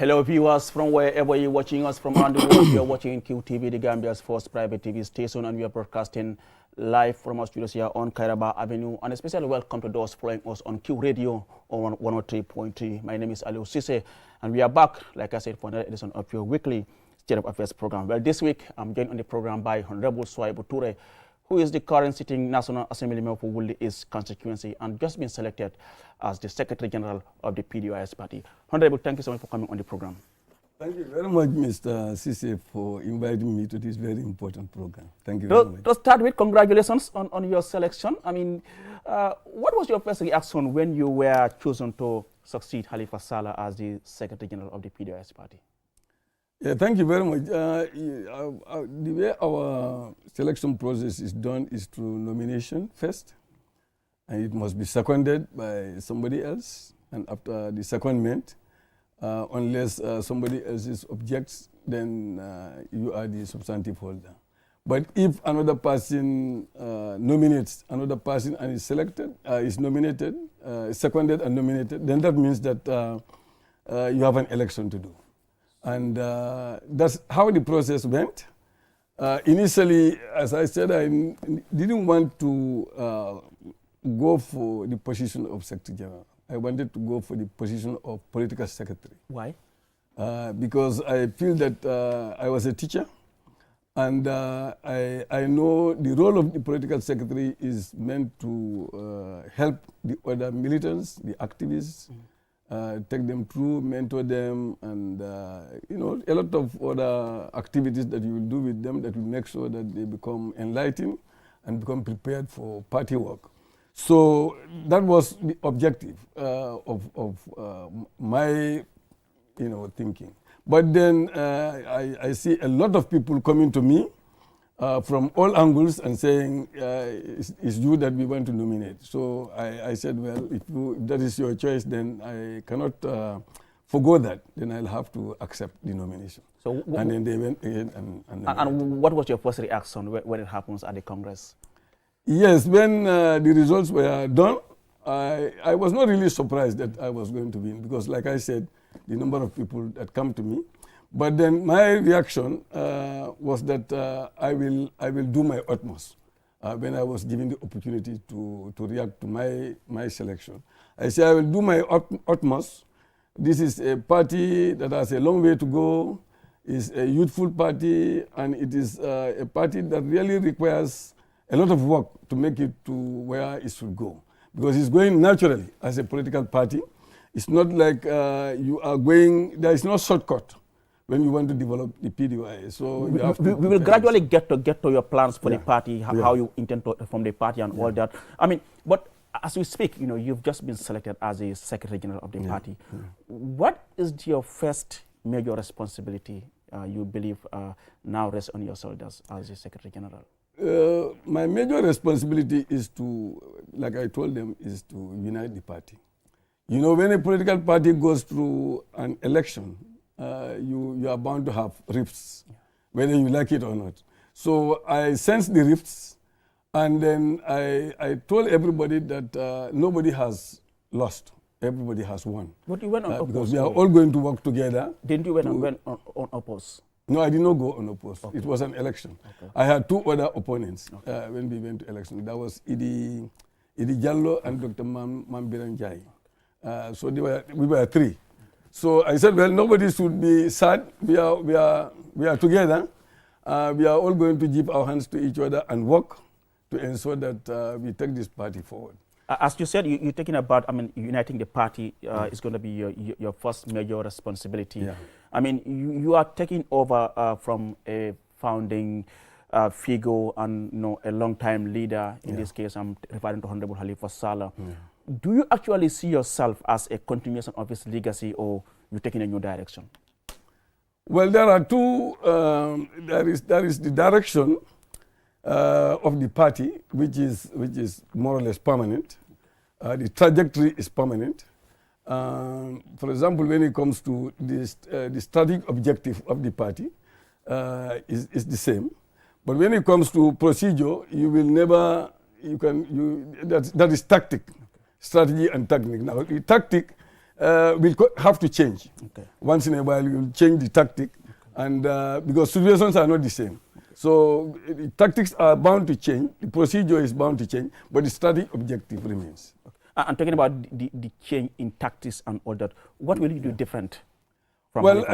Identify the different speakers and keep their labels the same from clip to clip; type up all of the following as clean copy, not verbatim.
Speaker 1: Hello viewers from wherever you're watching us from around the world. You're watching QTV, the Gambia's first private TV station, and we are broadcasting live from our studios here on Kairaba Avenue. And a special welcome to those following us on Q Radio on 103.3. My name is Ali Sise, and we are back, like I said, for another edition of your weekly State of Affairs program. Well, this week I'm joined on the program by Honorable Swaibu Ture, who is the current sitting National Assembly member for Wulli East constituency and just been selected as the Secretary General of the PDOIS party. Honorable, thank you so much for coming on the program.
Speaker 2: Thank you very much, Mr. Sise, for inviting me to this very important program. Thank you very much.
Speaker 1: To start with, congratulations on your selection. I mean, what was your first reaction when you were chosen to succeed Halifa Sallah as the Secretary General of the PDOIS party?
Speaker 2: Yeah, thank you very much. The way our selection process is done is through nomination first, and it must be seconded by somebody else. And after the secondment, unless somebody else objects, then you are the substantive holder. But if another person nominates another person and is selected, is nominated, seconded and nominated, then that means that you have an election to do. And that's how the process went. Initially, as I said, I didn't want to go for the position of Secretary General. I wanted to go for the position of Political Secretary.
Speaker 1: Why?
Speaker 2: Because I feel that I was a teacher, and I know the role of the Political Secretary is meant to help the other militants, the activists, take them through, mentor them, and a lot of other activities that you will do with them that will make sure that they become enlightened and become prepared for party work. So that was the objective of my thinking. But then I see a lot of people coming to me from all angles and saying, it's you that we want to nominate. So I said, well, if that is your choice, then I cannot forgo that. Then I'll have to accept the nomination. So and then they went ahead
Speaker 1: and what was your first reaction when it happens at the Congress?
Speaker 2: Yes, when the results were done, I was not really surprised that I was going to win because, like I said, the number of people that come to me. But then my reaction was that I will do my utmost when I was given the opportunity to react to my selection. I say I will do my utmost. This is a party that has a long way to go. It's a youthful party, and it is a party that really requires a lot of work to make it to where it should go. Because it's going naturally as a political party. It's not like you are going, there is no shortcut when you want to develop the PDOI. So
Speaker 1: we will gradually get to your plans for the party, how you intend to form the party and all that. I mean, but as we speak, you've just been selected as a Secretary General of the party. What is your first major responsibility you believe now rests on your shoulders as a Secretary General?
Speaker 2: My major responsibility is to, like I told them, is to unite the party. When a political party goes through an election, you are bound to have rifts, whether you like it or not. So I sensed the rifts, and then I told everybody that nobody has lost, everybody has won.
Speaker 1: But you went on
Speaker 2: because we are all going to work together.
Speaker 1: Didn't you went on oppose?
Speaker 2: No, I did not go unopposed. Okay. It was an election. Okay. I had two other opponents when we went to election. That was Idi Jallo and Dr. Mambiran Jai. So we were three. So I said, well, nobody should be sad. We are together. We are all going to give our hands to each other and work to ensure that we take this party forward.
Speaker 1: As you said, you're talking about, uniting the party is going to be your first major responsibility. Yeah. I mean, you are taking over from a founding figure and a long-time leader. In this case, I'm referring to Honorable Halifa Sallah. Yeah. Do you actually see yourself as a continuation of his legacy, or you're taking a new direction?
Speaker 2: Well, there are two. There is the direction of the party, which is more or less permanent. The trajectory is permanent. For example, when it comes to the strategic objective of the party, is the same. But when it comes to procedure, you will never. That is tactic. Strategy and technique. Now, the tactic will have to change.
Speaker 1: Okay.
Speaker 2: Once in a while, you'll change the tactic, and because situations are not the same. So the tactics are bound to change, the procedure is bound to change, but the strategic objective remains.
Speaker 1: Okay. I'm talking about the change in tactics and all that. What will you do different from
Speaker 2: Well,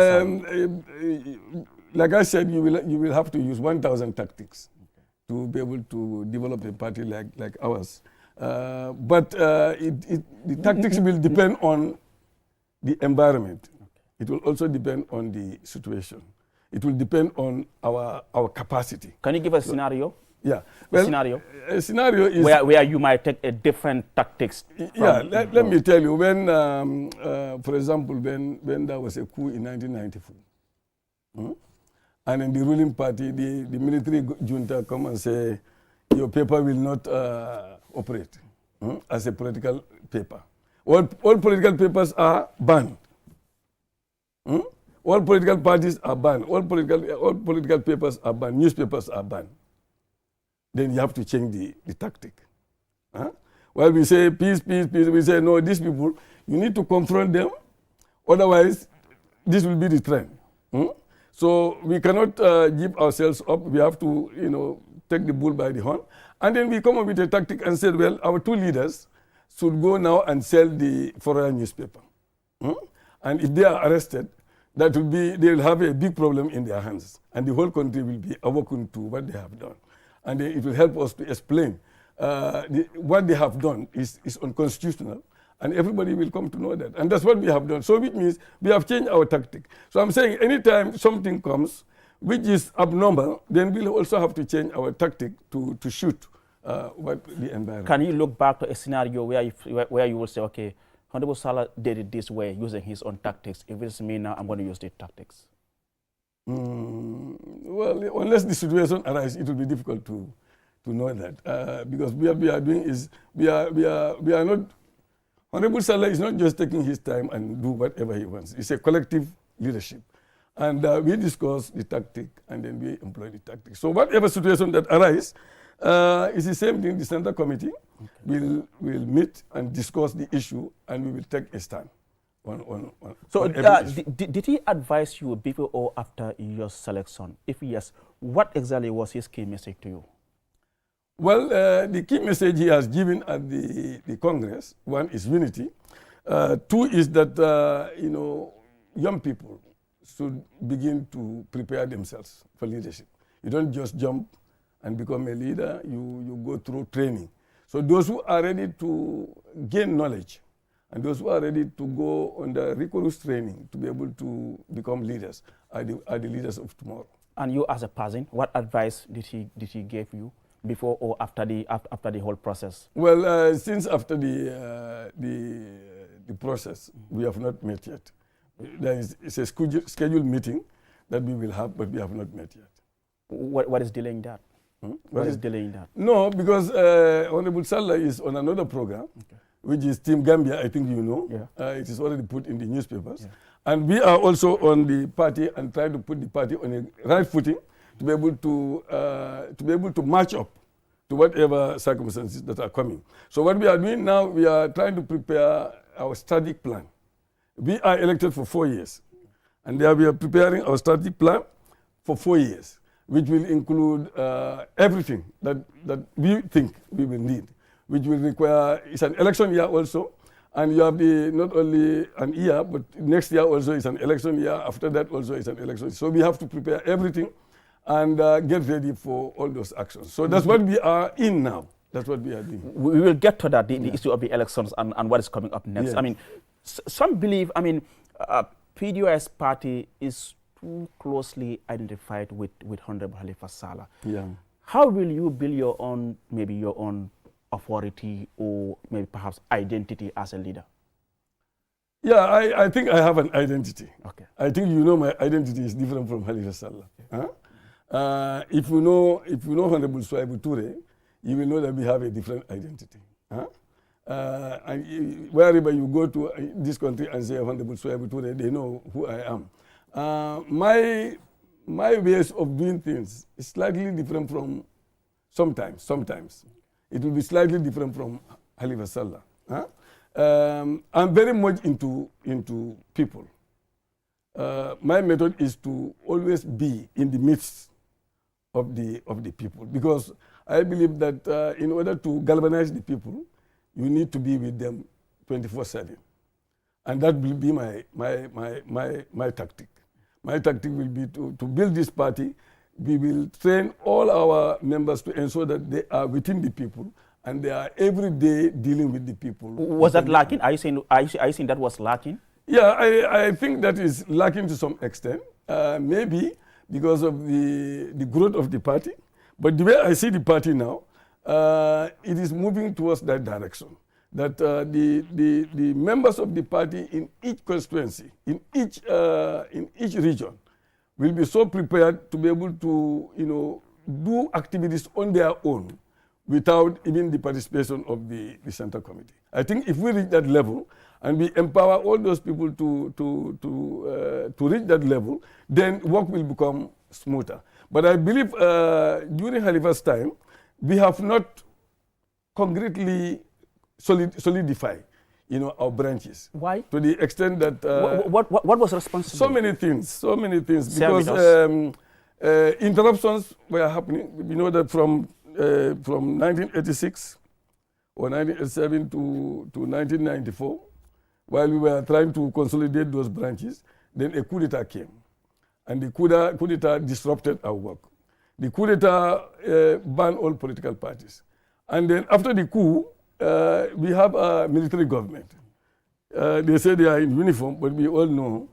Speaker 1: like
Speaker 2: like I said, you will have to use 1,000 tactics to be able to develop a party like ours. But the tactics will depend on the environment. It will also depend on the situation. It will depend on our capacity.
Speaker 1: Can you give us a scenario?
Speaker 2: Yeah. Well, a scenario is
Speaker 1: where you might take a different tactics.
Speaker 2: Yeah. Let me tell you, when, for example, when there was a coup in 1994, and in the ruling party, the military junta come and say, your paper will not operate as a political paper. All political papers are banned. All political parties are banned. All political papers are banned. Newspapers are banned. Then you have to change the tactic. While we say peace, peace, peace, we say no, these people, you need to confront them. Otherwise, this will be the trend. So we cannot give ourselves up. We have to, take the bull by the horn. And then we come up with a tactic and said, well, our two leaders should go now and sell the foreign newspaper. And if they are arrested, they will have a big problem in their hands. And the whole country will be awoken to what they have done. And it will help us to explain what they have done is unconstitutional. And everybody will come to know that. And that's what we have done. So it means we have changed our tactic. So I'm saying anytime something comes which is abnormal, then we'll also have to change our tactic to shoot what the environment.
Speaker 1: Can you look back to a scenario where you will say, okay, Honorable Salah did it this way using his own tactics. If it's me now, I'm going to use the tactics.
Speaker 2: Well, unless the situation arises, it will be difficult to know that. Because what we are doing is, we are not, Honorable Salah is not just taking his time and do whatever he wants. It's a collective leadership. And we discuss the tactic and then we employ the tactic. So whatever situation that arises, it's the same thing. The Center Committee will meet and discuss the issue and we will take a stand on
Speaker 1: So
Speaker 2: every issue.
Speaker 1: did he advise you before or after your selection? If yes, what exactly was his key message to you?
Speaker 2: Well, the key message he has given at the Congress, one is unity. Two is that, young people should begin to prepare themselves for leadership. You don't just jump and become a leader, you go through training. So those who are ready to gain knowledge and those who are ready to go under rigorous training to be able to become leaders are the leaders of tomorrow. And
Speaker 1: you as a person, what advice did he give you before or after the whole process? Well,
Speaker 2: since after the process, we have not met yet. It's a scheduled meeting that we will have, but we have not met yet.
Speaker 1: What is delaying that? What is delaying that?
Speaker 2: No, because Honorable Salah is on another program, which is Team Gambia, I think you know. Yeah. It is already put in the newspapers. Yeah. And we are also on the party and trying to put the party on a right footing to be able to match up to whatever circumstances that are coming. So what we are doing now, we are trying to prepare our strategic plan. We are elected for 4 years. And there we are preparing our strategic plan for 4 years, which will include everything that we think we will need, which will require, it's an election year also, and you have not only an year, but next year also is an election year, after that also is an election. So we have to prepare everything and get ready for all those actions. So that's what we are in now. That's what we are doing. We will get to that, the issue of the elections and what is coming up next. Yes. I mean, some believe, PDOS party is too closely identified with Honorable Halifa Sallah. Yeah. How will you build your own authority or maybe perhaps identity as a leader? Yeah, I think I have an identity. Okay. I think my identity is different from Halifa Sallah. Huh? If you know Honorable Swaibu Toure, you will know that we have a different identity. Huh? And wherever you go to this country and say Honorable Swaibu Toure, they know who I am. My ways of doing things is slightly different from sometimes. It will be slightly different from Halifa Sallah. Huh? I'm very much into people. My method is to always be in the midst of the people, because I believe that in order to galvanize the people, you need to be with them 24/7, and that will be my tactic. My tactic will be to build this party. We will train all our members to ensure that they are within the people and they are every day dealing with the people.
Speaker 1: Was that lacking? Are you saying that was lacking?
Speaker 2: Yeah, I think that is lacking to some extent. Maybe because of the growth of the party. But the way I see the party now, it is moving towards that direction. That the members of the party in each constituency, in each region, will be so prepared to be able to, do activities on their own without even the participation of the Central Committee. I think if we reach that level and we empower all those people to reach that level, then work will become smoother. But I believe during Halifa's time, we have not concretely solidified, our branches.
Speaker 1: Why?
Speaker 2: To the extent that
Speaker 1: what was responsible?
Speaker 2: So many things. Because interruptions were happening. We know that from 1986 or 1987 to 1994, while we were trying to consolidate those branches, then a coup d'etat came, and the coup d'etat disrupted our work. The coup d'etat banned all political parties, and then after the coup, we have a military government. They say they are in uniform, but we all know,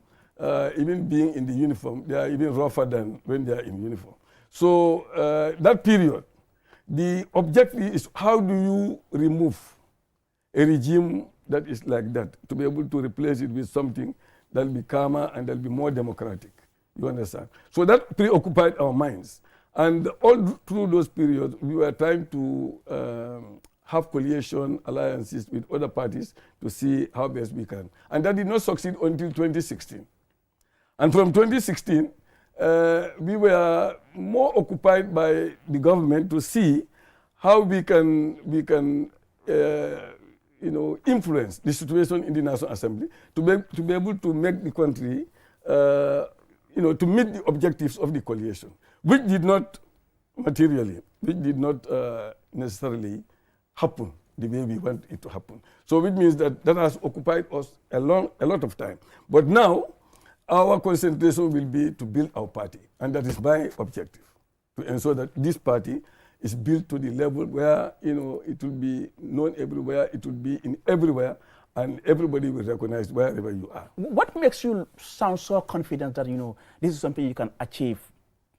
Speaker 2: even being in the uniform, they are even rougher than when they are in uniform. So that period, the objective is how do you remove a regime that is like that, to be able to replace it with something that will be calmer and that will be more democratic. You understand? So that preoccupied our minds. And all through those periods, we were trying to have coalition alliances with other parties to see how best we can. And that did not succeed until 2016. And from 2016, we were more occupied by the government to see how we can influence the situation in the National Assembly to be able to make the country, to meet the objectives of the coalition, which did not necessarily happen the way we want it to happen. So which means that has occupied us a lot of time. But now, our concentration will be to build our party, and that is my objective, to ensure that this party is built to the level where it will be known everywhere, it will be in everywhere, and everybody will recognize wherever you are.
Speaker 1: What makes you sound so confident that this is something you can achieve?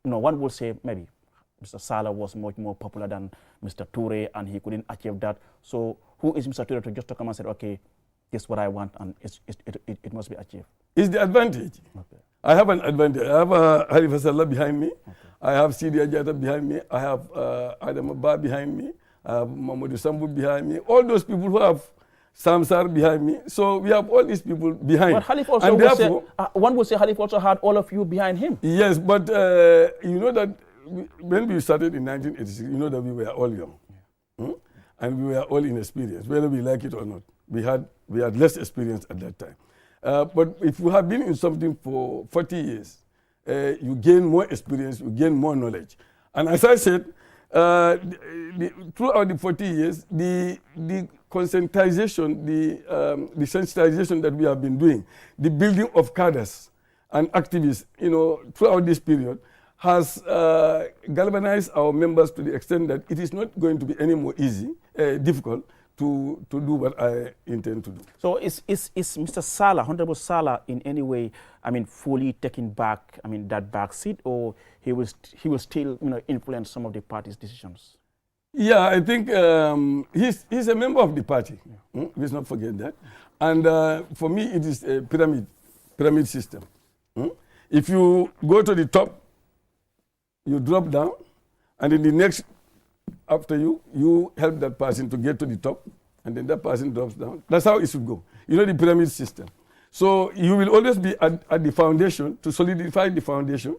Speaker 1: One will say maybe Mr. Salah was much more popular than Mr. Toure, and he couldn't achieve that. So who is Mr. Toure to just to come and say, okay, this is what I want, and it must be achieved?
Speaker 2: It's the advantage. Okay. I have an advantage. I have Halifa Sallah behind me. Okay. I have Sidi Ajata behind me. I have Adam Abba behind me. I have Mamadou Sambu behind me. All those people who have Samsar behind me. So we have all these people behind.
Speaker 1: But Halif also one would say Halif also had all of you behind him.
Speaker 2: Yes, but you know that when we started in 1986, you know that we were all young. Yeah. And we were all inexperienced, whether we like it or not. We had less experience at that time. But if you have been in something for 40 years, you gain more experience, you gain more knowledge. And as I said, throughout the 40 years, the conscientization, the sensitization that we have been doing, the building of cadres and activists, throughout this period, has galvanized our members to the extent that it is not going to be any more difficult to do what I intend to do. So
Speaker 1: is Mr. Salah, Honorable Salah, in any way, fully taking back, that back seat, or he will still, influence some of the party's decisions?
Speaker 2: Yeah, I think he's a member of the party. Yeah. Let's not forget that. And for me, it is a pyramid system. If you go to the top, you drop down, and in the next after you help that person to get to the top, and then that person drops down. That's how it should go. The pyramid system. So you will always be at the foundation to solidify the foundation,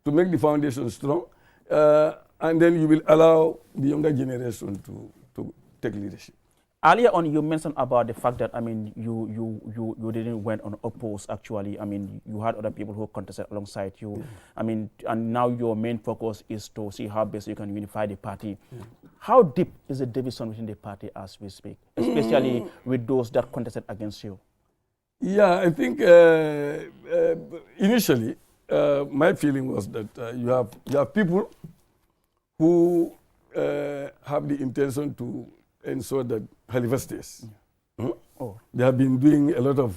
Speaker 2: to make the foundation strong, and then you will allow the younger generation to take leadership.
Speaker 1: Earlier on, you mentioned about the fact that, I mean, you didn't went unopposed, actually. I mean, you had other people who contested alongside you.
Speaker 2: Yeah.
Speaker 1: I mean, and now your main focus is to see how best you can unify the party. Yeah. How deep is the division within the party as we speak, especially with those that contested against you?
Speaker 2: Yeah, I think initially, my feeling was that you have people who have the intention to ensure that Halifa stays. Yeah. Oh. They have been doing a lot of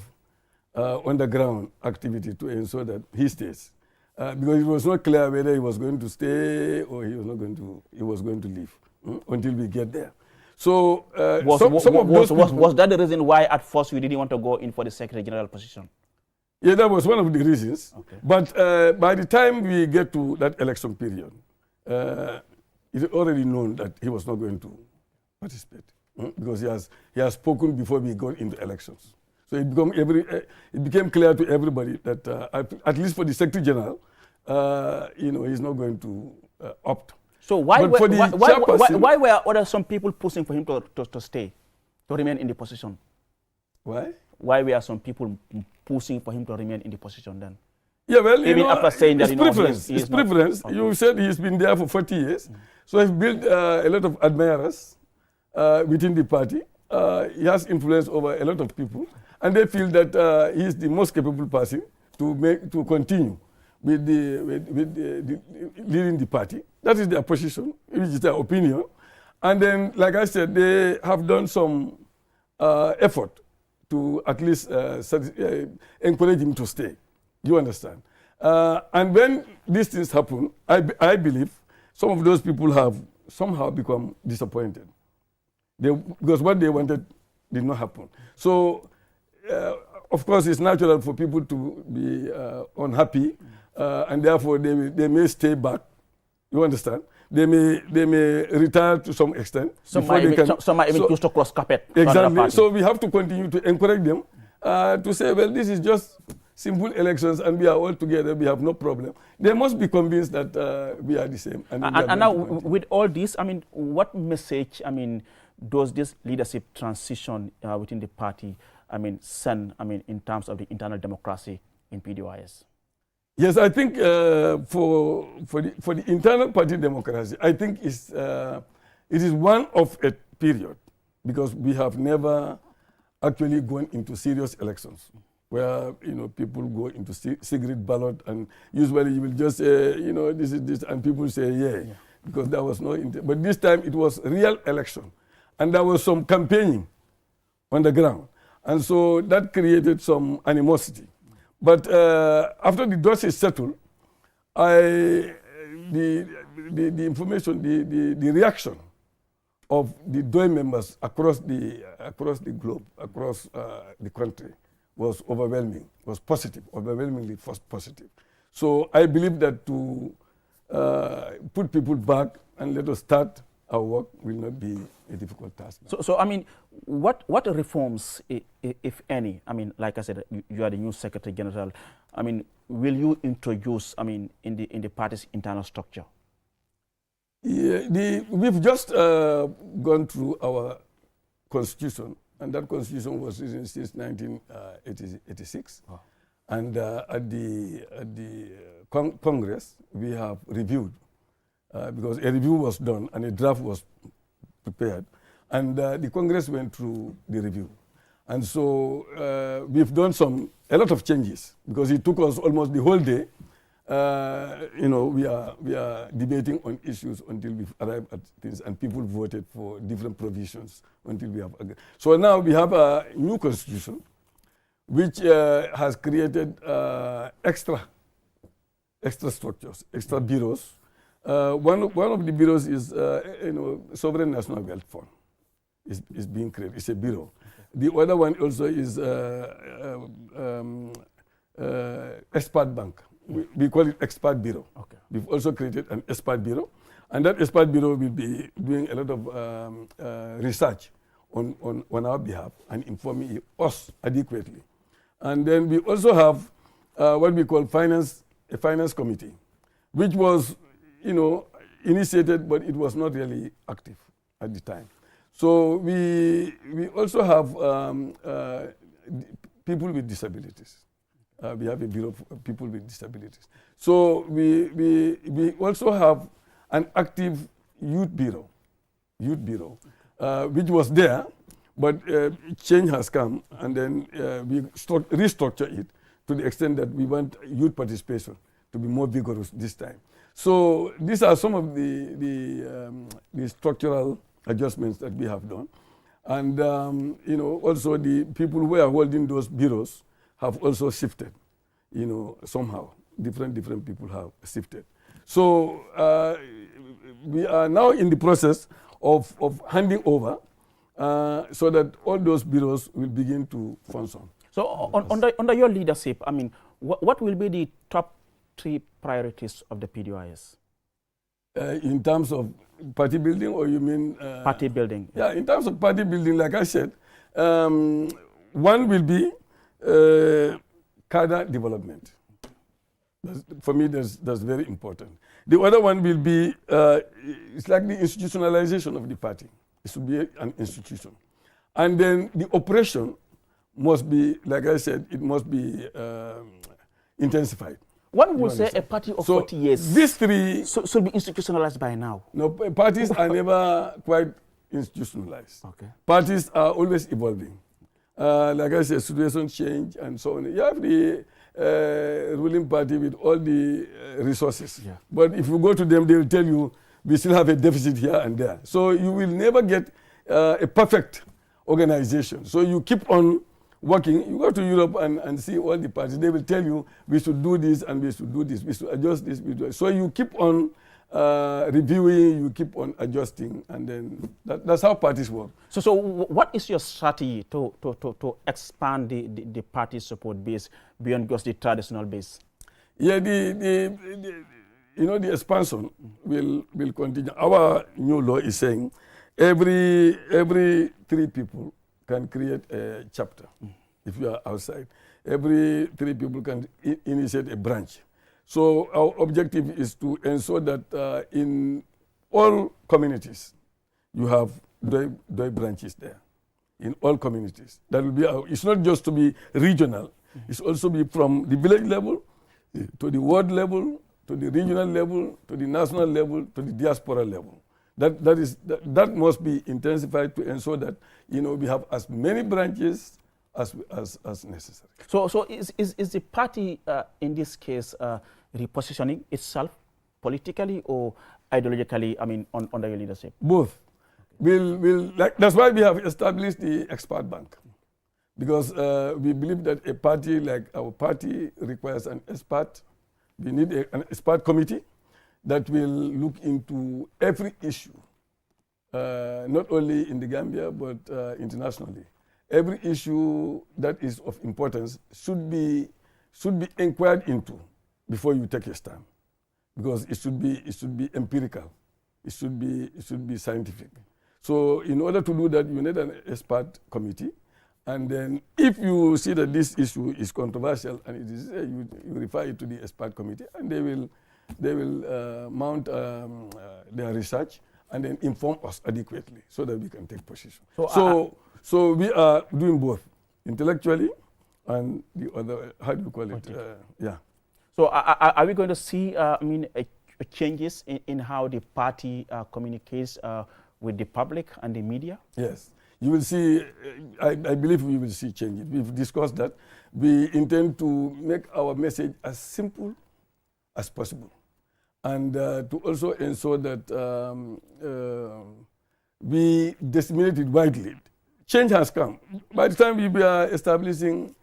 Speaker 2: underground activity to ensure that he stays, because it was not clear whether he was going to stay or he was not going to. He was going to leave until we get there. So
Speaker 1: was that the reason why at first you didn't want to go in for the Secretary General position?
Speaker 2: Yeah, that was one of the reasons. Okay. But by the time we get to that election period, it's already known that he was not going to participate because he has spoken before we got into elections. So it became clear to everybody that at least for the Secretary General, he's not going to opt.
Speaker 1: So why were some people pushing for him to stay, to remain in the position?
Speaker 2: Why?
Speaker 1: Why were some people pushing for him to remain in the position then?
Speaker 2: Yeah, well,
Speaker 1: even after saying that,
Speaker 2: preference.
Speaker 1: It's
Speaker 2: preference. Okay. You said he's been there for 40 years. So he's built a lot of admirers within the party. He has influence over a lot of people. And they feel that he's the most capable person to continue with the leading the party. That is their position, which is their opinion. And then, like I said, they have done some effort to at least encourage him to stay. You understand? And when these things happen, I believe some of those people have somehow become disappointed. Because what they wanted did not happen. So, of course, it's natural for people to be unhappy, and therefore they may stay back. You understand? They may retire to some extent.
Speaker 1: Some might even choose to cross carpet.
Speaker 2: Exactly. So we have to continue to encourage them to say, well, this is just simple elections and we are all together, we have no problem. They must be convinced that we are the same. And
Speaker 1: now with all this, I mean, what message, I mean, does this leadership transition within the party, I mean, send, I mean, in terms of the internal democracy in PDOIS?
Speaker 2: Yes, I think for the internal party democracy, I think it is one of a period because we have never actually gone into serious elections where people go into secret ballot and usually you will just say this is this and people say yeah. Because there was no but this time it was real election and there was some campaigning on the ground and so that created some animosity. But after the dust is settled, the information, the reaction of the DOI members across the globe, across the country, was overwhelming, was positive, overwhelmingly positive. So I believe that to put people back and let us start our work will not be a difficult task.
Speaker 1: So I mean, what reforms, if any, I mean, like I said, you are the new Secretary General. I mean, will you introduce, I mean, in the party's internal structure?
Speaker 2: Yeah, we've just gone through our constitution, and that constitution was written since 1986. Wow. And at the Congress, we have reviewed. Because a review was done and a draft was prepared. And the Congress went through the review. And so we've done a lot of changes because it took us almost the whole day. We are debating on issues until we've arrived at things and people voted for different provisions until we have agreed. So now we have a new constitution which has created extra structures, extra bureaus. One of the bureaus is, Sovereign National Wealth Fund is being created. It's a bureau. Okay. The other one also is Expert Bank. We call it Expert Bureau. Okay. We've also created an Expert Bureau. And that Expert Bureau will be doing a lot of research on our behalf and informing us adequately. And then we also have what we call a finance committee, which was initiated, but it was not really active at the time. So we also have people with disabilities. We have a bureau of people with disabilities. So we also have an active youth bureau, which was there, but change has come, and then we restructure it to the extent that we want youth participation to be more vigorous this time. So these are some of the structural adjustments that we have done. And also the people who are holding those bureaus have also shifted, somehow. Different people have shifted. So we are now in the process of handing over so that all those bureaus will begin to function.
Speaker 1: So under your leadership, I mean, what will be the top 3 priorities of the PDOIS?
Speaker 2: In terms of party building, or you mean?
Speaker 1: Party building.
Speaker 2: Yeah, in terms of party building, like I said, one will be cadre development. For me, that's very important. The other one will be, it's like the institutionalization of the party. It should be an institution. And then the operation must be, like I said, it must be intensified.
Speaker 1: One would say a party of 40 years.
Speaker 2: These 3
Speaker 1: should be institutionalized by now.
Speaker 2: No, parties are never quite institutionalized.
Speaker 1: Okay.
Speaker 2: Parties are always evolving. Like I said, situations change and so on. You have the ruling party with all the resources. Yeah. But if you go to them, they will tell you, we still have a deficit here and there. So you will never get a perfect organization. So you keep on working. You go to Europe and see all the parties. They will tell you, we should do this and we should do this. We should adjust this. So you keep on reviewing, you keep on adjusting, and then that's how parties work.
Speaker 1: So what is your strategy to expand the party support base beyond just the traditional base?
Speaker 2: Yeah, the expansion will continue. Our new law is saying every 3 people can create a chapter. If you are outside, every 3 people can initiate a branch. So our objective is to ensure that in all communities, you have DOI branches there. In all communities, that will be. It's not just to be regional. It's also be from the village level to the ward level, to the regional level, to the national level, to the diaspora level. That must be intensified to ensure that we have as many branches as necessary.
Speaker 1: So is the party in this case repositioning itself politically or ideologically? I mean, under your leadership.
Speaker 2: Both. That's why we have established the expert bank, because we believe that a party like our party requires an expert. We need an expert committee that will look into every issue, not only in the Gambia, but internationally. Every issue that is of importance should be inquired into before you take a stand, because it should be empirical. It should be scientific. So in order to do that, you need an expert committee. And then if you see that this issue is controversial, and it is, you refer it to the expert committee, and they will mount their research and then inform us adequately so that we can take position. So we are doing both, intellectually and the other, how do you call it? Yeah.
Speaker 1: So are we going to see, changes in how the party communicates with the public and the media?
Speaker 2: Yes. You will see, I believe we will see changes. We've discussed that. We intend to make our message as simple as possible, and to also ensure that we disseminate it widely. Change has come. By the time we are establishing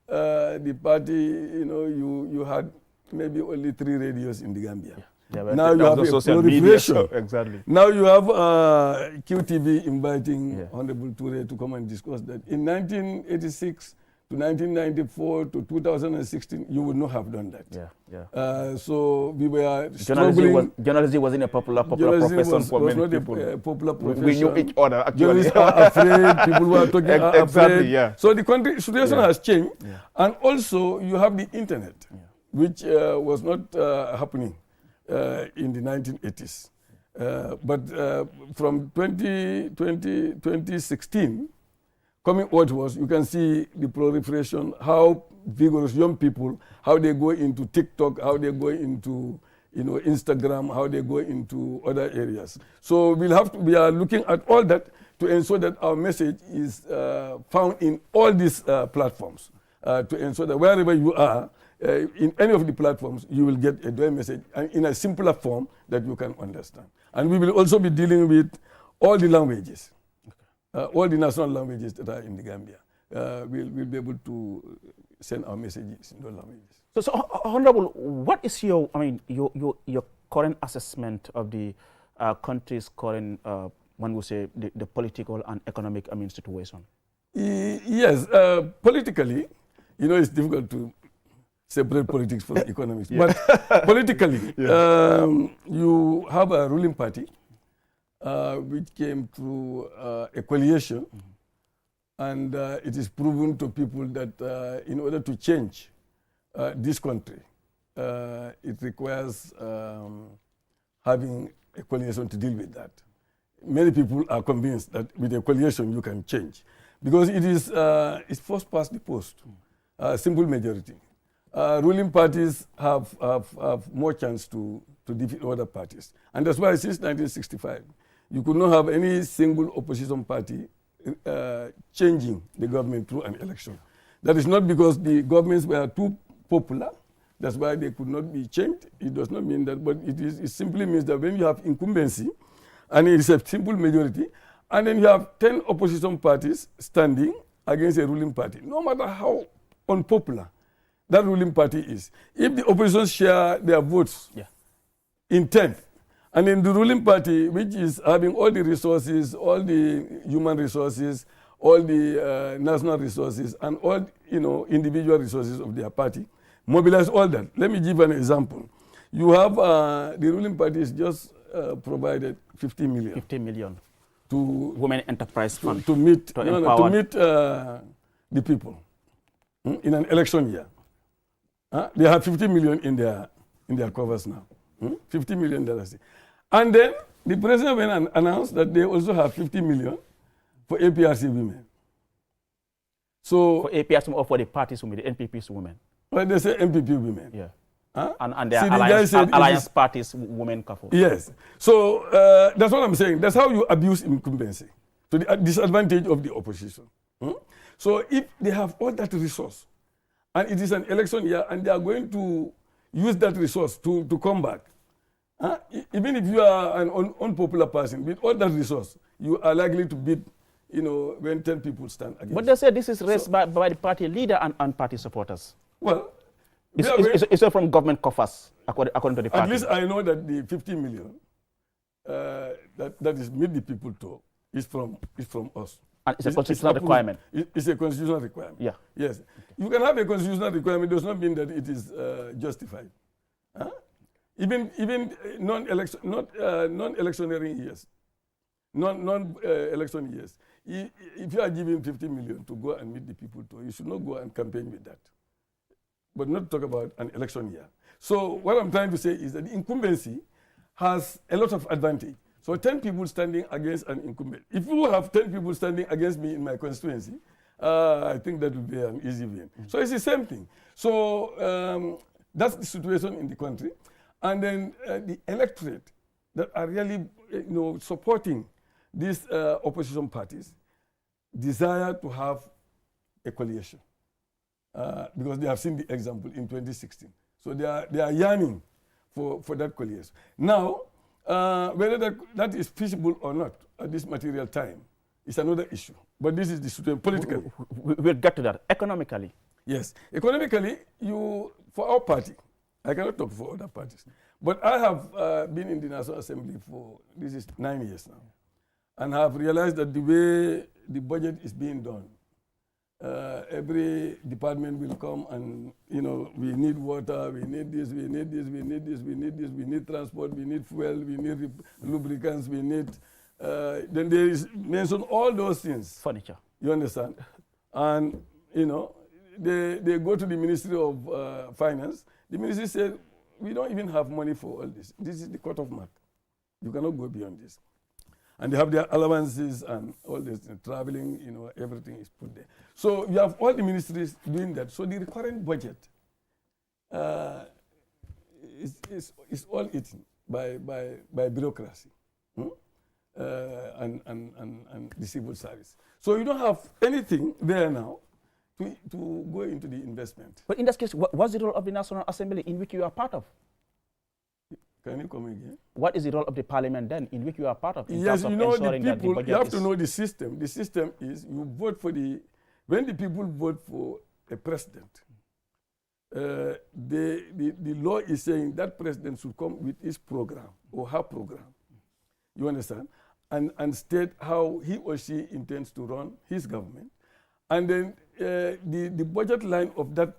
Speaker 2: the party, you had maybe only 3 radios in the Gambia. Yeah.
Speaker 1: Yeah,
Speaker 2: now you have a proliferation.
Speaker 1: Exactly.
Speaker 2: Now you have QTV inviting Honorable Toure to come and discuss that. In 1986 to 1994 to 2016, you would not have done that.
Speaker 1: Yeah.
Speaker 2: So we were struggling.
Speaker 1: Journalism wasn't a popular profession for many people.
Speaker 2: A popular profession.
Speaker 1: We knew each other, actually.
Speaker 2: Journalists are afraid. People who are talking are
Speaker 1: exactly,
Speaker 2: afraid.
Speaker 1: Yeah.
Speaker 2: So the country situation has changed. Yeah. And also you have the internet, which was not happening in the 1980s. From 2016, coming outwards, you can see the proliferation, how vigorous young people, how they go into TikTok, how they go into Instagram, how they go into other areas. So we are looking at all that to ensure that our message is found in all these platforms, to ensure that wherever you are, in any of the platforms, you will get a dual message in a simpler form that you can understand. And we will also be dealing with all the languages, all the national languages that are in the Gambia. We'll be able to send our messages in those languages.
Speaker 1: So, Honorable, what is your current assessment of the country's current, one would say, the political and economic situation?
Speaker 2: Yes, politically, it's difficult to separate politics from economics. Yeah. But politically, yeah. You have a ruling party which came through a coalition, and it is proven to people that in order to change this country, it requires having a coalition to deal with that. Many people are convinced that with a coalition you can change, because it is it's first past the post, simple majority. Ruling parties have more chance to defeat other parties. And that's why since 1965, you could not have any single opposition party changing the government through an election. That is not because the governments were too popular. That's why they could not be changed. It does not mean that, but it simply means that when you have incumbency, and it is a simple majority, and then you have 10 opposition parties standing against a ruling party, no matter how unpopular that ruling party is. If the opposition share their votes in 10, and then the ruling party, which is having all the resources, all the human resources, all the national resources, and all individual resources of their party, mobilize all that. Let me give an example. You have the ruling party is just provided 50 million.
Speaker 1: 50 million
Speaker 2: to
Speaker 1: Women Enterprise Fund
Speaker 2: to meet
Speaker 1: the
Speaker 2: people in an election year. They have 50 million in their covers now. $50 million. And then the president went and announced that they also have 50 million for APRC women. So
Speaker 1: for APRC or for the parties women, the NPP's women?
Speaker 2: Well, they say NPP women.
Speaker 1: Yeah. And their alliance parties women.
Speaker 2: Yes. So that's what I'm saying. That's how you abuse incumbency, to the disadvantage of the opposition. So if they have all that resource, and it is an election year, and they are going to use that resource to come back, even if you are an unpopular person, with all that resource, you are likely to beat, when 10 people stand against.
Speaker 1: But they say this is raised by the party leader and party supporters.
Speaker 2: Well,
Speaker 1: it's from government coffers, according to the party.
Speaker 2: At least I know that the 50 million that is made the people talk is from us.
Speaker 1: And it's a constitutional requirement.
Speaker 2: It's a constitutional requirement.
Speaker 1: Yeah.
Speaker 2: Yes. Okay. You can have a constitutional requirement, does not mean that it is justified. Even non-electionary years, non-election years, if you are given 50 million to go and meet the people, you should not go and campaign with that. But not talk about an election year. So what I'm trying to say is that the incumbency has a lot of advantage. So 10 people standing against an incumbent. If you have 10 people standing against me in my constituency, I think that would be an easy win. So it's the same thing. So that's the situation in the country. And then the electorate that are really supporting these opposition parties desire to have a coalition because they have seen the example in 2016. So they are yearning for that coalition. Now, whether that is feasible or not at this material time is another issue. But this is the situation politically.
Speaker 1: We'll get to that. Economically?
Speaker 2: Yes. Economically, for our party, I cannot talk for other parties, but I have been in the National Assembly this is 9 years now, and have realized that the way the budget is being done, every department will come and, we need water, we need this, we need this, we need this, we need this, we need transport, we need fuel, we need lubricants, we need, then there is mention all those things.
Speaker 1: Furniture.
Speaker 2: You understand? And, they go to the Ministry of Finance. The ministry said, we don't even have money for all this. This is the cut-off mark. You cannot go beyond this. And they have their allowances and all this traveling, everything is put there. So you have all the ministries doing that. So the recurrent budget is all eaten by bureaucracy and the civil service. So you don't have anything there now to go into the investment.
Speaker 1: But in this case, what's the role of the National Assembly in which you are part of?
Speaker 2: Can you come again?
Speaker 1: What is the role of the parliament then in which you are part of? In
Speaker 2: Yes,
Speaker 1: terms of
Speaker 2: the
Speaker 1: ensuring that the
Speaker 2: people,
Speaker 1: budget
Speaker 2: you have
Speaker 1: is
Speaker 2: to know the system. The system is you vote for when the people vote for a president, the law is saying that president should come with his program or her program. You understand? And state how he or she intends to run his government. And then the budget line of that,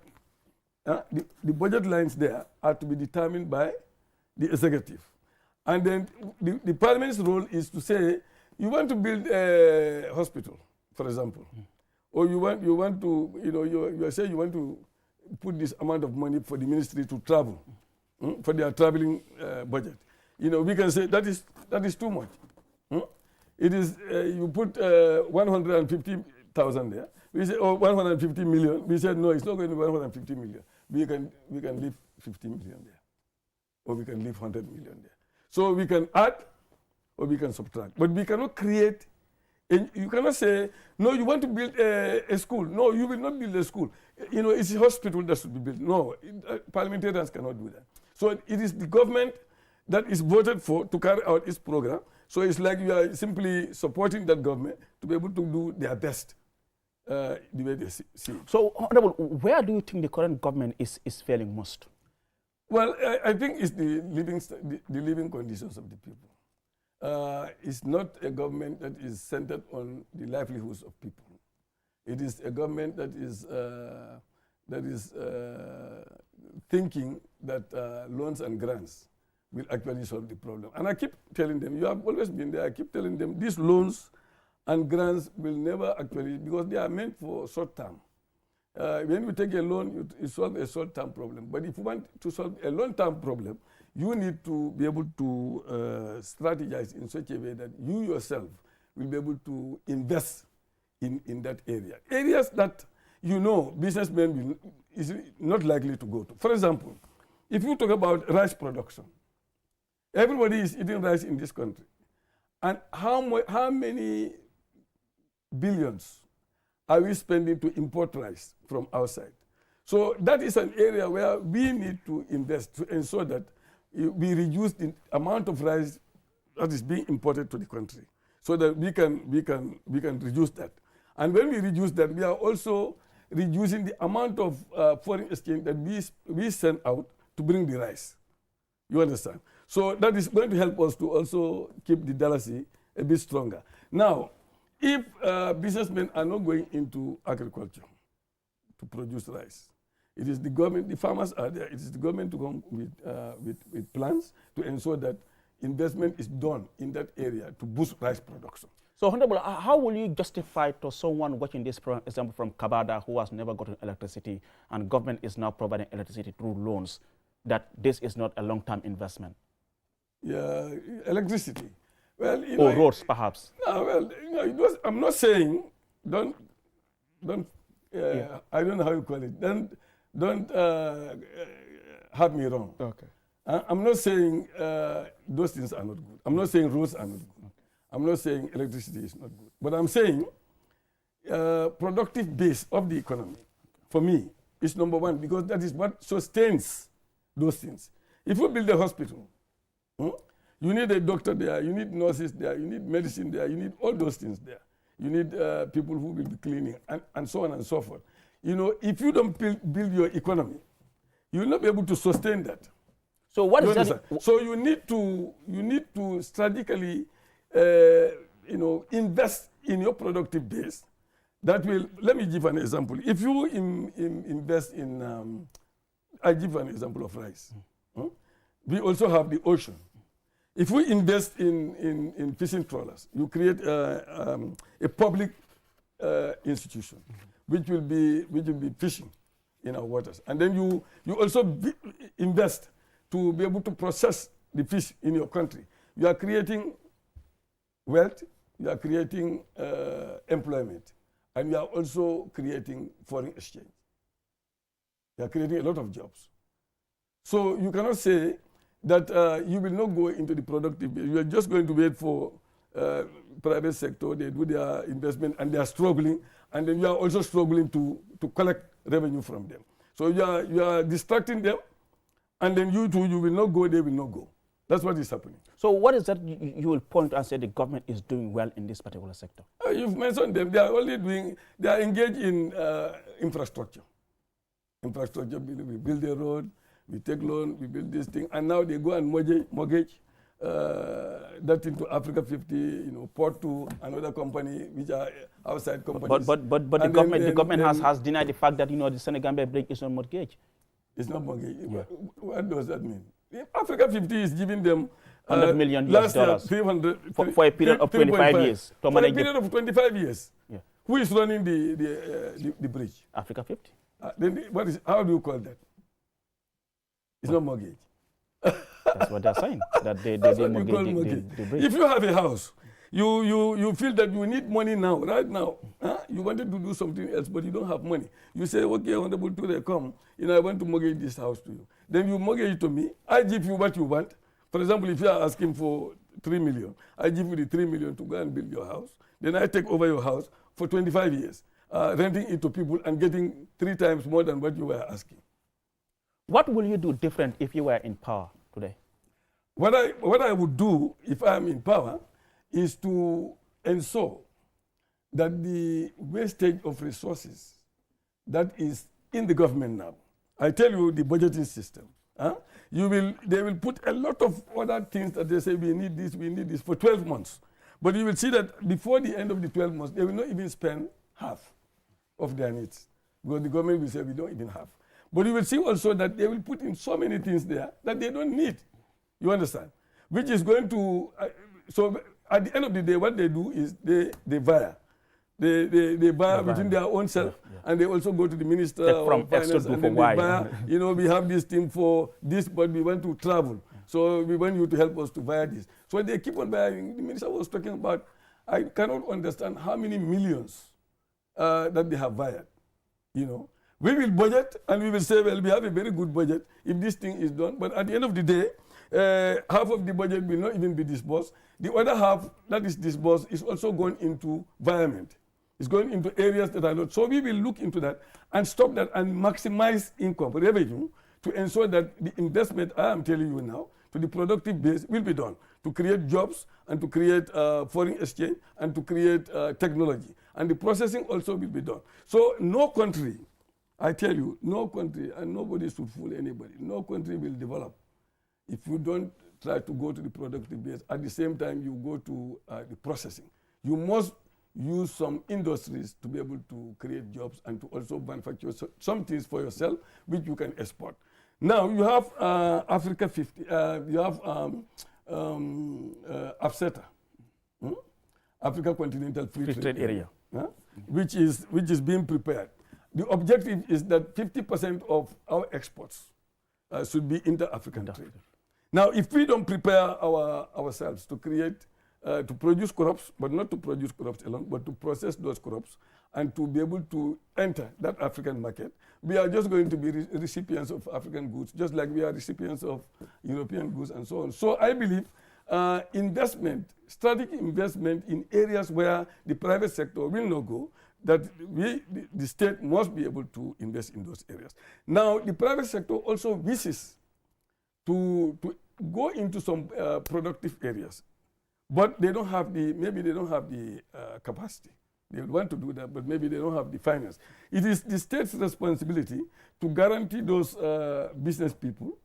Speaker 2: the budget lines there are to be determined by the executive. And then the parliament's role is to say, you want to build a hospital, for example, or you want to, you say you want to put this amount of money for the ministry to travel, for their traveling budget. We can say that is too much. It is, you put 150,000 there. We say, 150 million. We said, no, it's not going to be 150 million. We can leave 50 million there. Or we can leave 100 million there. So we can add or we can subtract. But we cannot create, you cannot say, no, you want to build a school. No, you will not build a school. It's a hospital that should be built. No, parliamentarians cannot do that. So it is the government that is voted for to carry out its program. So it's like you are simply supporting that government to be able to do their best the way they see it.
Speaker 1: So, Honorable, where do you think the current government is failing most?
Speaker 2: Well, I think it's the living conditions of the people. It's not a government that is centered on the livelihoods of people. It is a government that is thinking that loans and grants will actually solve the problem. And I keep telling them, you have always been there, I keep telling them, these loans and grants will never actually, because they are meant for short term. When you take a loan, you solve a short-term problem. But if you want to solve a long-term problem, you need to be able to strategize in such a way that you yourself will be able to invest in that area. Areas that businessmen is not likely to go to. For example, if you talk about rice production, everybody is eating rice in this country. And how many billions are we spending to import rice from outside? So that is an area where we need to invest to ensure that we reduce the amount of rice that is being imported to the country, so that we can reduce that. And when we reduce that, we are also reducing the amount of foreign exchange that we send out to bring the rice. You understand? So that is going to help us to also keep the dalasi a bit stronger. Now, if businessmen are not going into agriculture to produce rice, it is the government, the farmers are there, it is the government to come with plans to ensure that investment is done in that area to boost rice production.
Speaker 1: So, Honorable, how will you justify to someone watching this program, example from Kabada, who has never gotten electricity, and government is now providing electricity through loans, that this is not a long-term investment?
Speaker 2: Yeah, electricity. Well,
Speaker 1: or roads, perhaps.
Speaker 2: No, well, I'm not saying don't. I don't know how you call it. Don't have me wrong.
Speaker 1: Okay.
Speaker 2: I'm not saying those things are not good. I'm not saying roads are not good. Okay. I'm not saying electricity is not good. But I'm saying productive base of the economy, for me, is number one, because that is what sustains those things. If you build a hospital, you need a doctor there, you need nurses there, you need medicine there, you need all those things there. You need people who will be cleaning, and so on and so forth. If you don't build your economy, you will not be able to sustain that.
Speaker 1: So what is that?
Speaker 2: So you need to strategically, invest in your productive base. That will. Let me give an example. If you invest in, I give an example of rice. We also have the ocean. If we invest in fishing trawlers, you create a public institution which will be fishing in our waters, and then you also invest to be able to process the fish in your country. You are creating wealth, you are creating employment, and you are also creating foreign exchange. You are creating a lot of jobs. So you cannot say that you will not go into the productive. You are just going to wait for private sector, they do their investment and they are struggling, and then you are also struggling to collect revenue from them. So you are distracting them, and then you too, you will not go, they will not go. That's what is happening.
Speaker 1: So what is that you will point and say the government is doing well in this particular sector?
Speaker 2: You've mentioned them. They are only doing, they are engaged in infrastructure. Infrastructure, we build a road, we take loan, we build this thing, and now they go and mortgage that into Africa 50, port to another company, which are outside companies.
Speaker 1: But the government has denied the fact that, the Senegambia bridge is not mortgage.
Speaker 2: It's not mortgage. Yeah. What does that mean? If Africa 50 is giving them
Speaker 1: $100 million US dollars
Speaker 2: 300,
Speaker 1: for a period of 25 years.
Speaker 2: For a period of 25 years.
Speaker 1: Yeah.
Speaker 2: Who is running the bridge?
Speaker 1: Africa 50.
Speaker 2: Then how do you call that? It's not mortgage.
Speaker 1: That's what they're saying. That they mortgage the bridge.
Speaker 2: If you have a house, you feel that you need money now, right now. You wanted to do something else, but you don't have money. You say, okay, Honorable Ture, come. I want to mortgage this house to you. Then you mortgage it to me. I give you what you want. For example, if you are asking for 3 million, I give you the 3 million to go and build your house. Then I take over your house for 25 years, renting it to people and getting 3 times more than what you were asking.
Speaker 1: What will you do different if you were in power today?
Speaker 2: What I would do if I am in power is to ensure that the wastage of resources that is in the government now, I tell you the budgeting system, they will put a lot of other things that they say we need this for 12 months. But you will see that before the end of the 12 months, they will not even spend half of their needs, because the government will say we don't even have. But you will see also that they will put in so many things there that they don't need. You understand? Which is going to, so at the end of the day, what they do is they buy. They buy within their own self, and they also go to the minister of finance and then they buy, we have this team for this, but we want to travel. So we want you to help us to buy this. So they keep on buying. The minister was talking about, I cannot understand how many millions that they have bought. We will budget and we will say, well, we have a very good budget if this thing is done. But at the end of the day, half of the budget will not even be disbursed. The other half that is disbursed is also going into environment. It's going into areas that are not. So we will look into that and stop that and maximize income, revenue, to ensure that the investment I am telling you now to the productive base will be done to create jobs and to create foreign exchange and to create technology. And the processing also will be done. So no country, I tell you, no country, and nobody should fool anybody, no country will develop if you don't try to go to the productive base. At the same time, you go to the processing. You must use some industries to be able to create jobs and to also manufacture some things for yourself, which you can export. Now, you have Africa 50, you have AFCETA, Africa Continental Free Trade Area, which is being prepared. The objective is that 50% of our exports should be inter-African trade. Now, if we don't prepare ourselves to create, to produce crops, but not to produce crops alone, but to process those crops and to be able to enter that African market, we are just going to be recipients of African goods, just like we are recipients of European goods and so on. So I believe investment, strategic investment in areas where the private sector will not go, that the state must be able to invest in those areas. Now, the private sector also wishes to go into some productive areas, but they don't have maybe they don't have the capacity. They want to do that, but maybe they don't have the finance. It is the state's responsibility to guarantee those business people,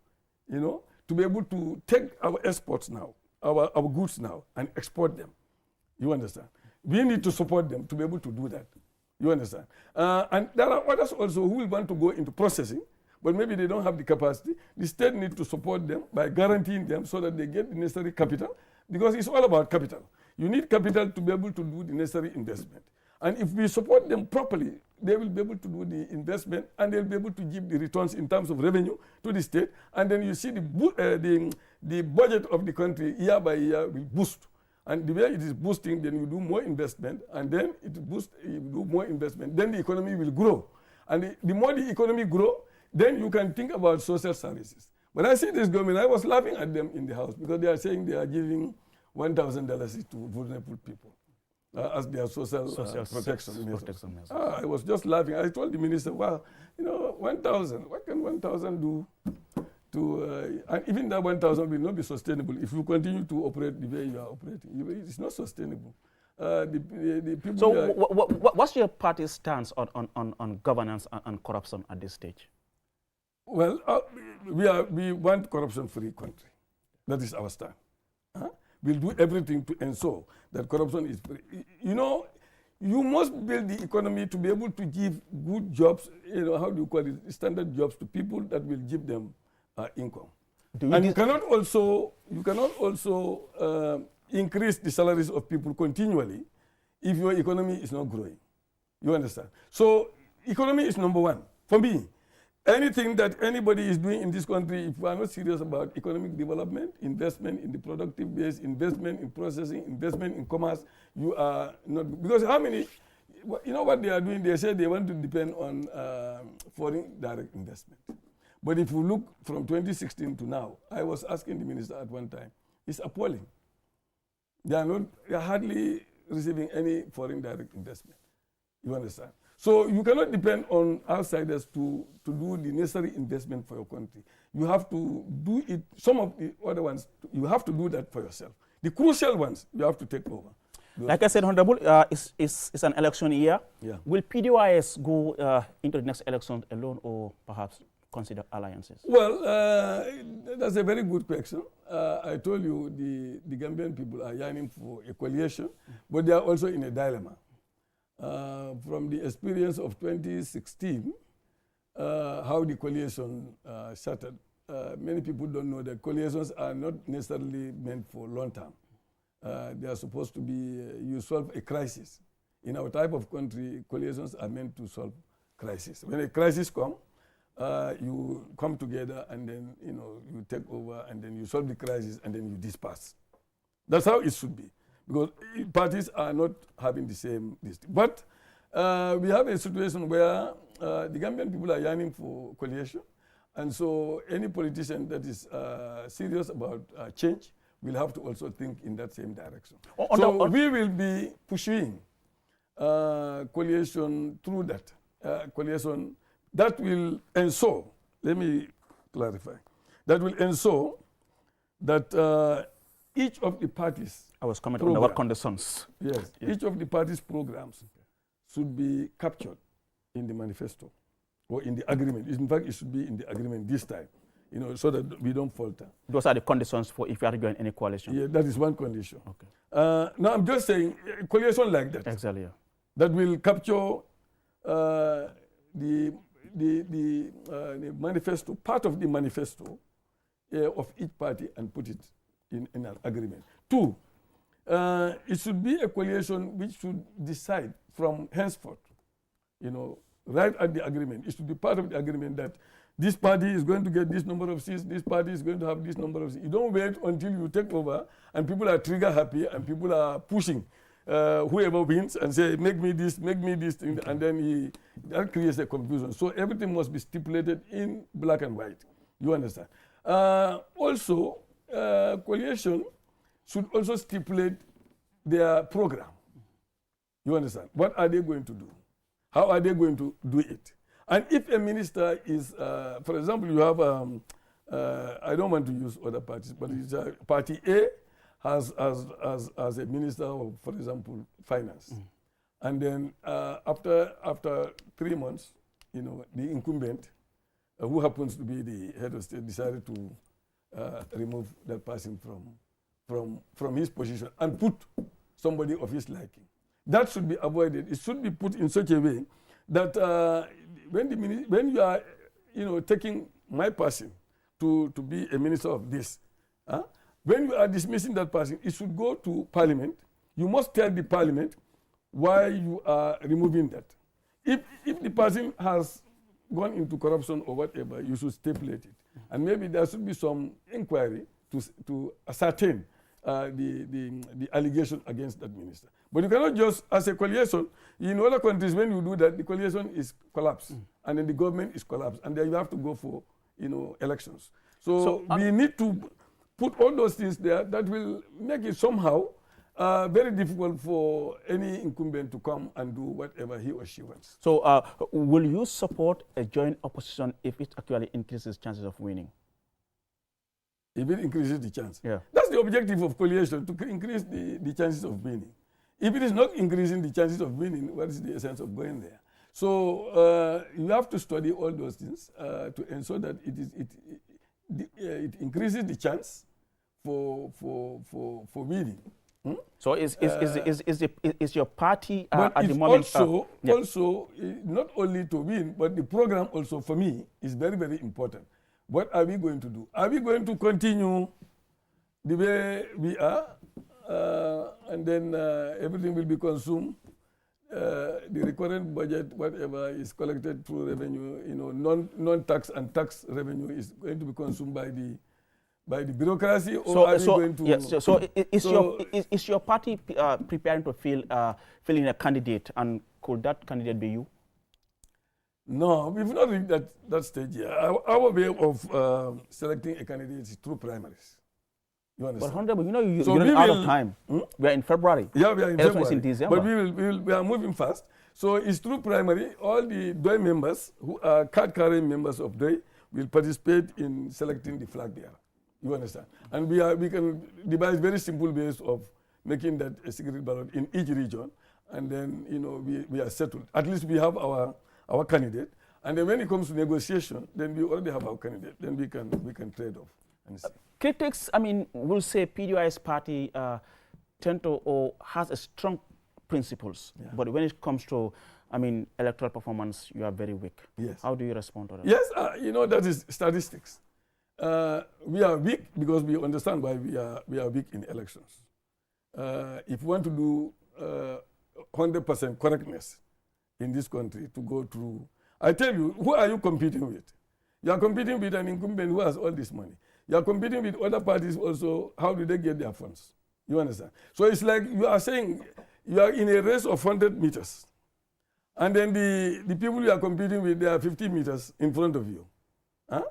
Speaker 2: to be able to take our exports now, our goods now, and export them. You understand? We need to support them to be able to do that. You understand? And there are others also who will want to go into processing, but maybe they don't have the capacity. The state needs to support them by guaranteeing them so that they get the necessary capital, because it's all about capital. You need capital to be able to do the necessary investment. And if we support them properly, they will be able to do the investment and they'll be able to give the returns in terms of revenue to the state. And then you see the budget of the country year by year will boost. And the way it is boosting, then you do more investment, and then it boosts, you do more investment, then the economy will grow. And the more the economy grow, then you can think about social services. When I see this government, I was laughing at them in the house because they are saying they are giving $1,000 to vulnerable people as their social protection.
Speaker 1: Yes.
Speaker 2: I was just laughing. I told the minister, well, 1,000, what can 1,000 do? And even that 1,000 will not be sustainable if you continue to operate the way you are operating. It's not sustainable. The people
Speaker 1: so what's your party's stance on governance and corruption at this stage?
Speaker 2: Well, we want corruption-free country. That is our stand. We'll do everything to ensure that corruption is free. You must build the economy to be able to give good jobs, how do you call it, standard jobs to people that will give them income. And you cannot also increase the salaries of people continually if your economy is not growing. You understand? So economy is number one. For me, anything that anybody is doing in this country, if we are not serious about economic development, investment in the productive base, investment in processing, investment in commerce, you are not. Because how many, what they are doing, they say they want to depend on foreign direct investment. But if you look from 2016 to now, I was asking the minister at one time, it's appalling. They are hardly receiving any foreign direct investment. You understand? So you cannot depend on outsiders to do the necessary investment for your country. You have to do it, some of the other ones, you have to do that for yourself. The crucial ones, you have to take over.
Speaker 1: Like I said, Honorable, it's an election year. Yeah. Will PDYS go into the next election alone or perhaps consider alliances? Well,
Speaker 2: that's a very good question. I told you the Gambian people are yearning for a coalition, but they are also in a dilemma. From the experience of 2016, how the coalition started, many people don't know that coalitions are not necessarily meant for long term. They are supposed to be, you solve a crisis. In our type of country, coalitions are meant to solve crisis. When a crisis comes, you come together and then you take over and then you solve the crisis and then you disperse. That's how it should be, because parties are not having the same list. But we have a situation where the Gambian people are yearning for coalition, and so any politician that is serious about change will have to also think in that same direction. We will be pursuing coalition through that coalition. That will ensure, let me clarify, that will ensure that each of the parties...
Speaker 1: I was commenting on our conditions.
Speaker 2: Yes, each of the parties' programs should be captured in the manifesto or in the agreement. In fact, it should be in the agreement this time, so that we don't falter.
Speaker 1: Those are the conditions for if you are to join any coalition?
Speaker 2: Yeah, that is one condition. Okay. Now, I'm just saying, a coalition like that,
Speaker 1: exactly, yeah,
Speaker 2: that will capture the manifesto, part of the manifesto of each party and put it in an agreement. Two, it should be a coalition which should decide from henceforth, right at the agreement. It should be part of the agreement that this party is going to get this number of seats, this party is going to have this number of seats. You don't wait until you take over and people are trigger happy and people are pushing whoever wins and say, make me this, and then that creates a confusion. So everything must be stipulated in black and white. You understand? Also, coalition should also stipulate their program. You understand? What are they going to do? How are they going to do it? And if a minister is, for example, you have, I don't want to use other parties, but it's party A as a minister of, for example, finance. And then after 3 months, the incumbent, who happens to be the head of state, decided to remove that person from his position and put somebody of his liking. That should be avoided. It should be put in such a way that when you are taking my person to be a minister of this, when you are dismissing that person, it should go to Parliament. You must tell the Parliament why you are removing that. If the person has gone into corruption or whatever, you should stipulate it. And maybe there should be some inquiry to ascertain the allegation against that minister. But you cannot just, as a coalition, in other countries, when you do that, the coalition is collapsed, and then the government is collapsed, and then you have to go for, elections. So we need to put all those things there that will make it somehow very difficult for any incumbent to come and do whatever he or she wants.
Speaker 1: So will you support a joint opposition if it actually increases chances of winning?
Speaker 2: If it increases the chance.
Speaker 1: Yeah.
Speaker 2: That's the objective of coalition, to increase the chances of winning. If it is not increasing the chances of winning, what is the essence of going there? So you have to study all those things to ensure that it increases the chance for winning.
Speaker 1: So is your party
Speaker 2: but
Speaker 1: at
Speaker 2: it's
Speaker 1: the moment
Speaker 2: also not only to win, but the program also for me is very, very important. What are we going to do? Are we going to continue the way we are, and then everything will be consumed? The recurrent budget, whatever is collected through revenue, non-tax and tax revenue is going to be consumed by the bureaucracy, or are we going to?
Speaker 1: Yes. Is your party preparing to fill in a candidate, and could that candidate be you?
Speaker 2: No, we've not reached that stage yet. Our way of selecting a candidate is through primaries. You understand?
Speaker 1: But Honorable, you're out of time. We are in February.
Speaker 2: Yeah, we are in February.
Speaker 1: In December.
Speaker 2: But we are moving fast. So it's through primary. All the DOI members who are card-carrying members of DOI will participate in selecting the flag bearer. You understand? And we can devise very simple ways of making that a secret ballot in each region, and then we are settled. At least we have our candidate, and then when it comes to negotiation, then we already have our candidate. Then we can trade off. And see.
Speaker 1: Critics, will say PDI's party tend to or has a strong principles, but when it comes to electoral performance, you are very weak.
Speaker 2: Yes.
Speaker 1: How do you respond to that?
Speaker 2: Yes, that is statistics. We are weak because we understand why we are weak in elections. If you want to do 100% correctness in this country to go through, I tell you, who are you competing with? You are competing with an incumbent who has all this money. You are competing with other parties also. How do they get their funds? You understand? So it's like you are saying you are in a race of 100 meters. And then the people you are competing with, they are 50 meters in front of you. Huh?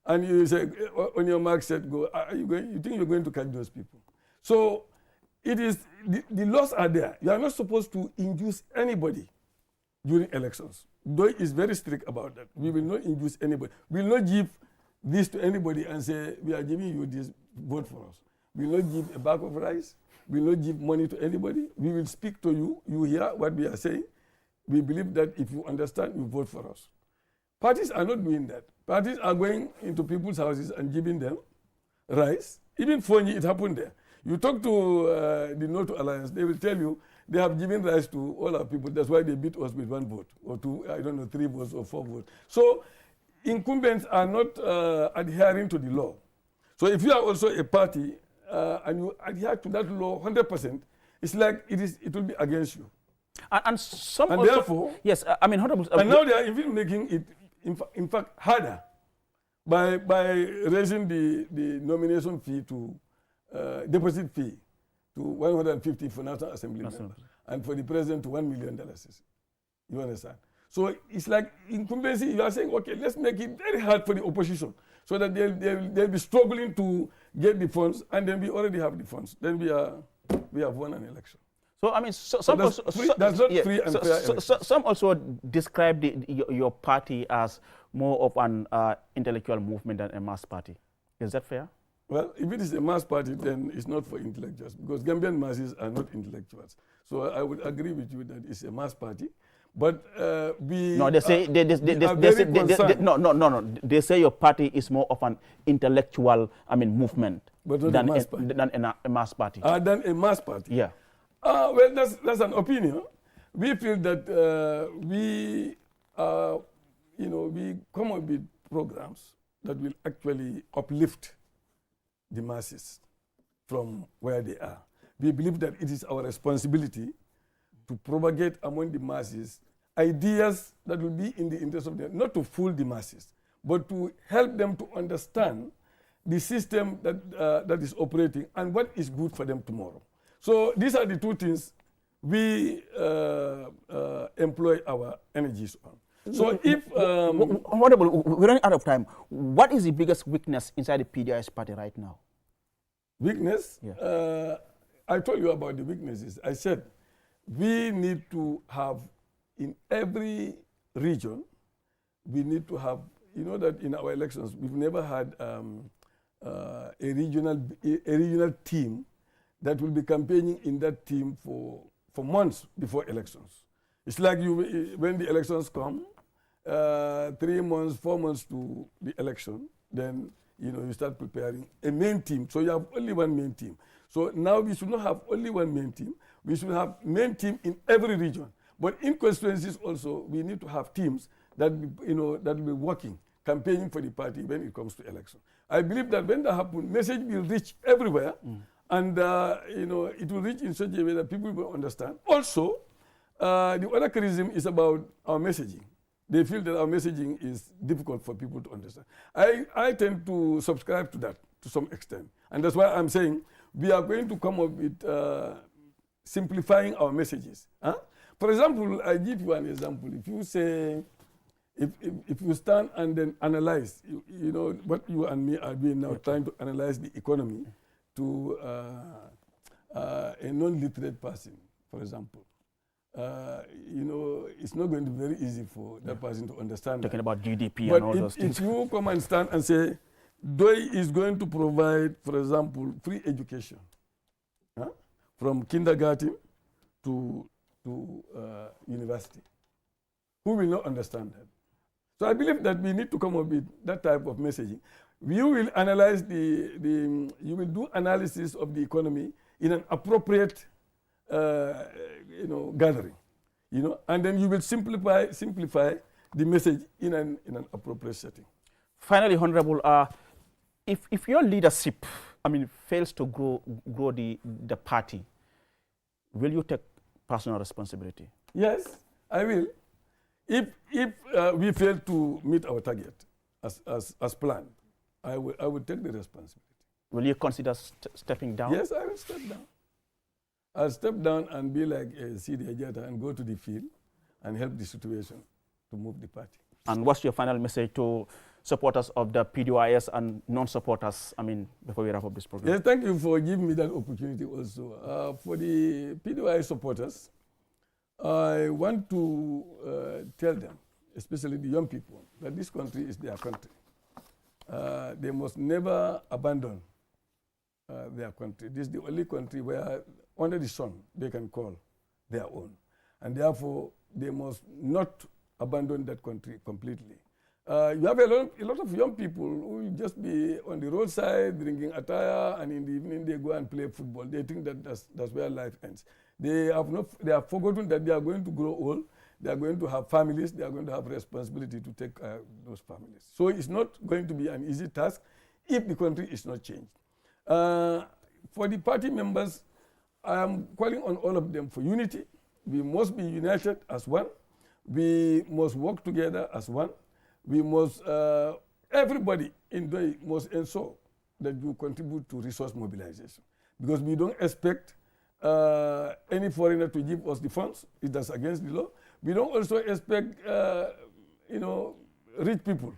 Speaker 2: And you say, on your mark, set, go. You think you're going to catch those people? So it is, the laws are there. You are not supposed to induce anybody during elections. DOI is very strict about that. We will not induce anybody. We will not give this to anybody and say, we are giving you this, vote for us. We will not give a bag of rice. We will not give money to anybody. We will speak to you. You hear what we are saying. We believe that if you understand, you vote for us. Parties are not doing that. Parties are going into people's houses and giving them rice. Even Fonyi, it happened there. You talk to the No to Alliance, they will tell you they have given rice to all our people. That's why they beat us with 1 vote, or 2, 3 votes or 4 votes. So incumbents are not adhering to the law. So if you are also a party and you adhere to that law 100%, it's like it will be against you.
Speaker 1: And some
Speaker 2: and
Speaker 1: also,
Speaker 2: therefore,
Speaker 1: yes, Honorable.
Speaker 2: And now they are even making it, in fact, harder by raising the nomination fee to deposit fee to 150 for National Assembly members, and for the president to $1 million. You understand? So it's like incumbency. You are saying, okay, let's make it very hard for the opposition, so that they'll be struggling to get the funds, and then we already have the funds. Then we have won an election.
Speaker 1: So some
Speaker 2: that's not free and fair.
Speaker 1: Some also describe your party as more of an intellectual movement than a mass party. Is that fair?
Speaker 2: Well, if it is a mass party, then it's not for intellectuals, because Gambian masses are not intellectuals. So I would agree with you that it's a mass party. But
Speaker 1: no, they say They say your party is more of an intellectual, movement,
Speaker 2: but not
Speaker 1: than
Speaker 2: a mass party.
Speaker 1: Than a mass party.
Speaker 2: Than a mass party.
Speaker 1: Yeah.
Speaker 2: Well, that's an opinion. We feel that we come up with programs that will actually uplift the masses from where they are. We believe that it is our responsibility to propagate among the masses ideas that will be in the interest of them, not to fool the masses, but to help them to understand the system that is operating and what is good for them tomorrow. So these are the two things we employ our energies on. So if...
Speaker 1: Honorable, we're running out of time. What is the biggest weakness inside the PDIS party right now?
Speaker 2: Weakness?
Speaker 1: Yeah.
Speaker 2: I told you about the weaknesses. I said we need to have, in every region, we need to have, you know that in our elections, we've never had a regional team that will be campaigning in that team for months before elections. It's like when the elections come, 3 months, 4 months to the election, then you start preparing a main team. So you have only one main team. So now we should not have only one main team. We should have main team in every region. But in constituencies also, we need to have teams that that will be working, campaigning for the party when it comes to election. I believe that when that happens, message will reach everywhere, and it will reach in such a way that people will understand. Also, the other criticism is about our messaging. They feel that our messaging is difficult for people to understand. I tend to subscribe to that to some extent. And that's why I'm saying we are going to come up with simplifying our messages. Huh? For example, I give you an example. If you say, if you stand and then analyze, what you and me are doing now, trying to analyze the economy to a non-literate person, for example. It's not going to be very easy for that person to understand.
Speaker 1: Talking about GDP
Speaker 2: but
Speaker 1: and all those things.
Speaker 2: If you come and stand and say, DOI is going to provide, for example, free education, from kindergarten to university, who will not understand that? So I believe that we need to come up with that type of messaging. You will analyze you will do analysis of the economy in an appropriate gathering, and then you will simplify the message in an appropriate setting.
Speaker 1: Finally, Honorable, if your leadership, fails to grow the party, will you take personal responsibility?
Speaker 2: Yes, I will. If we fail to meet our target as planned, I will take the responsibility.
Speaker 1: Will you consider stepping down?
Speaker 2: Yes, I will step down. I'll step down and be like a CD Ajata and go to the field and help the situation to move the party.
Speaker 1: And what's your final message to supporters of the PDIS and non-supporters, before we wrap up this program?
Speaker 2: Yes, thank you for giving me that opportunity also. For the PDIS supporters, I want to tell them, especially the young people, that this country is their country. They must never abandon their country. This is the only country where, under the sun, they can call their own. And therefore, they must not abandon that country completely. You have a lot of young people who will just be on the roadside drinking attire, and in the evening they go and play football. They think that that's where life ends. They have forgotten that they are going to grow old. They are going to have families. They are going to have responsibility to take those families. So it's not going to be an easy task if the country is not changed. For the party members, I am calling on all of them for unity. We must be united as one. We must work together as one. We must, everybody in DOI must ensure that you contribute to resource mobilization, because we don't expect any foreigner to give us the funds. That's against the law. We don't also expect, rich people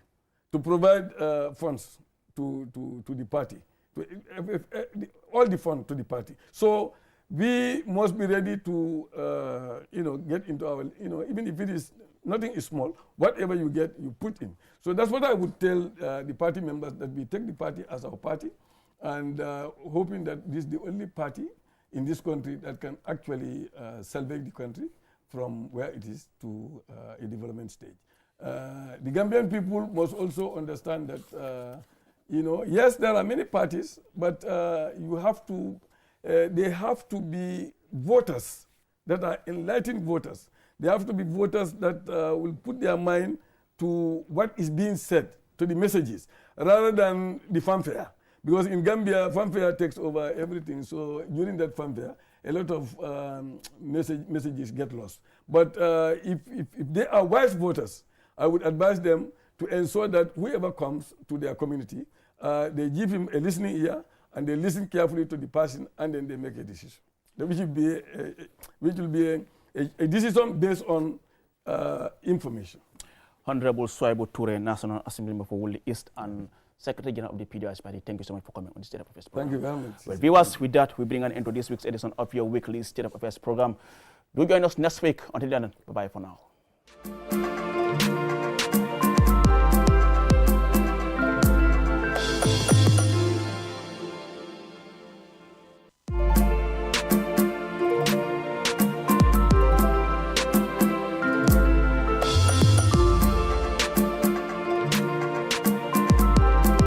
Speaker 2: to provide funds to the party, all the funds to the party. So we must be ready to, get into our, even if it is, nothing is small, whatever you get, you put in. So that's what I would tell the party members, that we take the party as our party, and hoping that this is the only party in this country that can actually salvage the country from where it is to a development stage. The Gambian people must also understand that, yes, there are many parties, but you have to, they have to be voters that are enlightened voters. They have to be voters that will put their mind to what is being said, to the messages, rather than the fanfare. Because in Gambia, fanfare takes over everything. So during that fanfare, a lot of messages get lost. But if they are wise voters, I would advise them to ensure that whoever comes to their community, they give him a listening ear and they listen carefully to the person and then they make a decision. Which will be a decision based on information.
Speaker 1: Honorable Swaibu Toure, National Assemblyman for Wuli East and Secretary General of the PDIS Party, thank you so much for coming on the State of Affairs program.
Speaker 2: Thank you very much.
Speaker 1: Well, viewers, with that, we bring an end to this week's edition of your weekly State of Affairs program. Do join us next week. Until then, bye-bye for now.